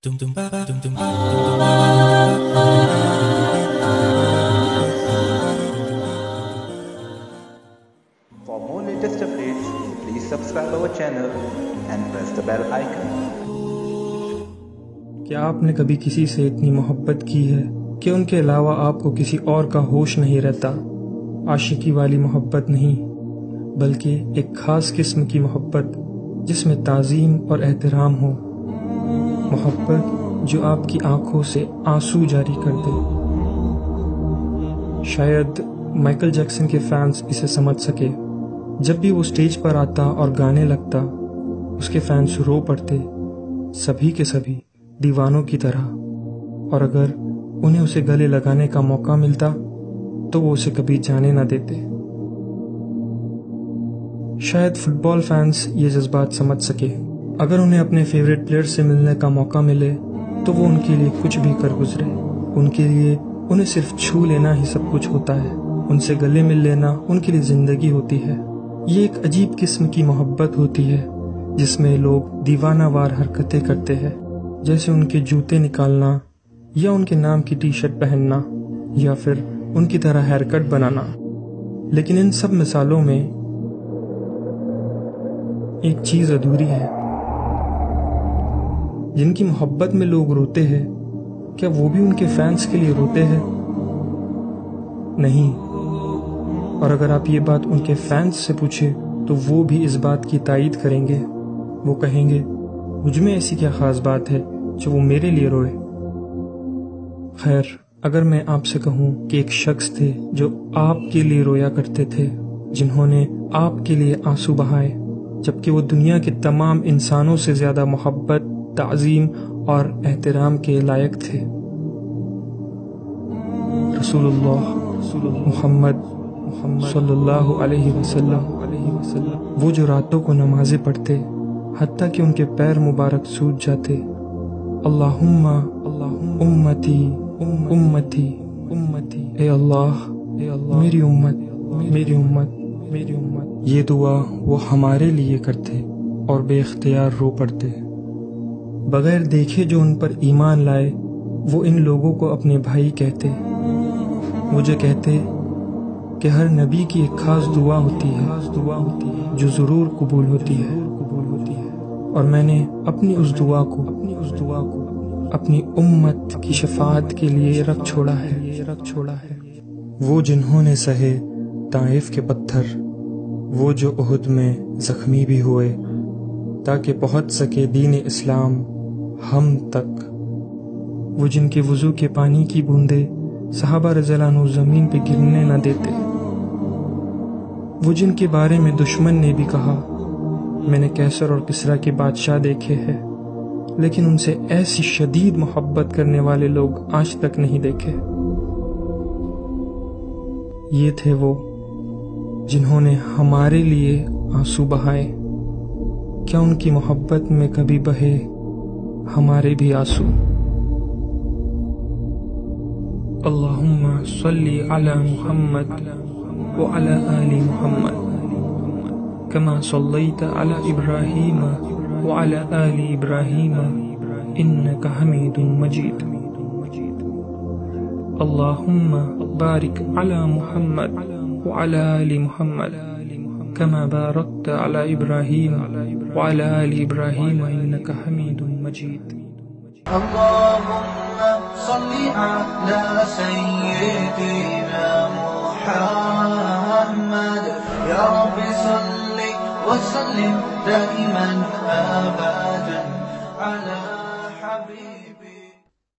For more latest updates, please subscribe our channel and press the bell icon. کیا آپ نے کبھی کسی سے اتنی محبت کی ہے کہ ان کے علاوہ آپ کو کسی اور کا ہوش نہیں رہتا؟ عاشقی والی محبت نہیں، بلکہ ایک خاص قسم کی محبت جس میں تعظیم اور احترام ہو، محبت جو آپ کی آنکھوں سے آنسو جاری کر دے۔ شاید مائیکل جیکسن کے فینس اسے سمجھ سکے۔ جب بھی وہ سٹیج پر آتا اور گانے لگتا، اس کے فینس رو پڑتے، سبھی کے سبھی دیوانوں کی طرح، اور اگر انہیں اسے گلے لگانے کا موقع ملتا تو وہ اسے کبھی جانے نہ دیتے۔ شاید فٹ بال فینس یہ جذبات سمجھ سکے۔ اگر انہیں اپنے فیوریٹ پلیئر سے ملنے کا موقع ملے تو وہ ان کے لیے کچھ بھی کر گزرے۔ ان کے لیے انہیں صرف چھو لینا ہی سب کچھ ہوتا ہے، ان سے گلے مل لینا ان کے لیے زندگی ہوتی ہے۔ یہ ایک عجیب قسم کی محبت ہوتی ہے جس میں لوگ دیوانہ وار حرکتیں کرتے ہیں، جیسے ان کے جوتے نکالنا یا ان کے نام کی ٹی شرٹ پہننا یا پھر ان کی طرح ہیئر کٹ بنانا۔ لیکن ان سب مثالوں میں ایک چیز ادھوری ہے۔ جن کی محبت میں لوگ روتے ہیں، کیا وہ بھی ان کے فینس کے لیے روتے ہیں؟ نہیں۔ اور اگر آپ یہ بات ان کے فینس سے پوچھیں تو وہ بھی اس بات کی تائید کریں گے۔ وہ کہیں گے، مجھ میں ایسی کیا خاص بات ہے جو وہ میرے لیے روئے؟ خیر، اگر میں آپ سے کہوں کہ ایک شخص تھے جو آپ کے لیے رویا کرتے تھے، جنہوں نے آپ کے لیے آنسو بہائے، جبکہ وہ دنیا کے تمام انسانوں سے زیادہ محبت، تعظیم اور احترام کے لائق تھے، رسول اللہ محمد صلی اللہ علیہ وسلم، وہ جو راتوں کو نمازیں پڑھتے حتیٰ کہ ان کے پیر مبارک سوج جاتے۔ اللہم امتی امتی امتی، اے اللہ میری امت میری امت میری امت۔ یہ دعا وہ ہمارے لیے کرتے اور بے اختیار رو پڑتے۔ بغیر دیکھے جو ان پر ایمان لائے وہ ان لوگوں کو اپنے بھائی کہتے۔ مجھے کہتے کہ ہر نبی کی ایک خاص دعا ہوتی ہے جو ضرور قبول ہوتی ہے، اور میں نے اپنی اس دعا کو اپنی امت کی شفاعت کے لیے رکھ چھوڑا ہے۔ وہ جنہوں نے سہے طائف کے پتھر، وہ جو احد میں زخمی بھی ہوئے تاکہ پہنچ سکے دین اسلام ہم تک، وہ جن کے وضو کے پانی کی بوندیں صحابہ رضی اللہ عنہ زمین پہ گرنے نہ دیتے، وہ جن کے بارے میں دشمن نے بھی کہا، میں نے کیسر اور کسریٰ کے بادشاہ دیکھے ہیں لیکن ان سے ایسی شدید محبت کرنے والے لوگ آج تک نہیں دیکھے۔ یہ تھے وہ جنہوں نے ہمارے لیے آنسو بہائے۔ کیا ان کی محبت میں کبھی بہے ہمارے بھی آنسو؟ اللہم صلی علی محمد وعلی آل محمد کما صلیت علی ابراہیم وعلی آل ابراہیم انک حمید مجید۔ اللہم بارک علی محمد وعلی آل محمد كما باركت على إبراهيم وعلى آل إبراهيم إنك حميد مجيد۔ اللهم صل على سيدنا محمد، يا رب صل وسلم دائما أبدا على حبيبك